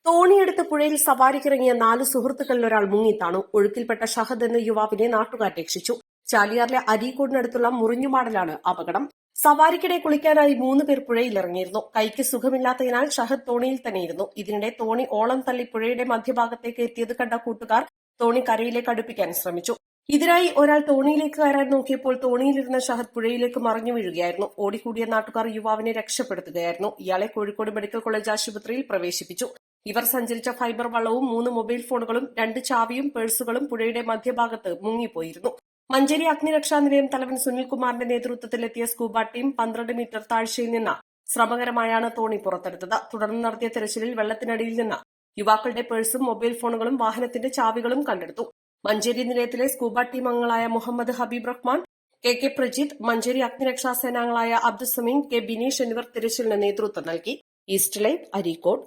തോണിയെടുത്ത് പുഴയിൽ സവാരിക്കിറങ്ങിയ 4 സുഹൃത്തുക്കളിൽ ഒരാൾ മുങ്ങിത്താണു. ഒഴുക്കിൽപ്പെട്ട ഷഹദ് എന്ന യുവാവിനെ നാട്ടുകാർ രക്ഷിച്ചു. ചാലിയാറിലെ അരീക്കോടിനടുത്തുള്ള മുറിഞ്ഞുമാടലാണ് അപകടം. സവാരിക്കിടെ കുളിക്കാനായി 3 പേർ പുഴയിലിറങ്ങിയിരുന്നു. കൈക്ക് സുഖമില്ലാത്തതിനാൽ ഷഹദ് തോണിയിൽ തന്നെയിരുന്നു. ഇതിനിടെ തോണി ഓളം തള്ളി പുഴയുടെ മധ്യഭാഗത്തേക്ക് എത്തിയത് കണ്ട കൂട്ടുകാർ തോണി കരയിലേക്ക് അടുപ്പിക്കാൻ ശ്രമിച്ചു. ഇതിനായി ഒരാൾ തോണിയിലേക്ക് കയറാൻ നോക്കിയപ്പോൾ തോണിയിലിരുന്ന ഷഹദ് പുഴയിലേക്ക് മറിഞ്ഞു വീഴുകയായിരുന്നു. ഓടിക്കൂടിയ നാട്ടുകാർ യുവാവിനെ രക്ഷപ്പെടുത്തുകയായിരുന്നു. ഇയാളെ കോഴിക്കോട് മെഡിക്കൽ കോളേജ് ആശുപത്രിയിൽ പ്രവേശിപ്പിച്ചു. ഇവർ സഞ്ചരിച്ച ഫൈബർ വള്ളവും 3 മൊബൈൽ ഫോണുകളും 2 ചാവിയും പേഴ്സുകളും പുഴയുടെ മധ്യഭാഗത്ത് മുങ്ങിപ്പോയിരുന്നു. മഞ്ചേരി അഗ്നിരക്ഷാ നിലയം തലവൻ സുനിൽകുമാറിന്റെ നേതൃത്വത്തിലെത്തിയ സ്കൂബ ടീം 12 മീറ്റർ താഴ്ചയിൽ നിന്ന് ശ്രമകരമായാണ് തോണി പുറത്തെടുത്തത്. തുടർന്ന് നടത്തിയ തെരച്ചിലിൽ വെള്ളത്തിനടിയിൽ നിന്ന് യുവാക്കളുടെ പേഴ്സും മൊബൈൽ ഫോണുകളും വാഹനത്തിന്റെ ചാവികളും കണ്ടെടുത്തു. മഞ്ചേരി നിലയത്തിലെ സ്കൂബ ടീം അംഗങ്ങളായ മുഹമ്മദ് ഹബീബ് റഹ്മാൻ, കെ പ്രജിത്ത്, മഞ്ചേരി അഗ്നിരക്ഷാ സേനാംഗങ്ങളായ അബ്ദുസമീൻ, കെ ബിനീഷ് എന്നിവർ തിരച്ചിലിന് നേതൃത്വം നൽകി. East live, Areekode.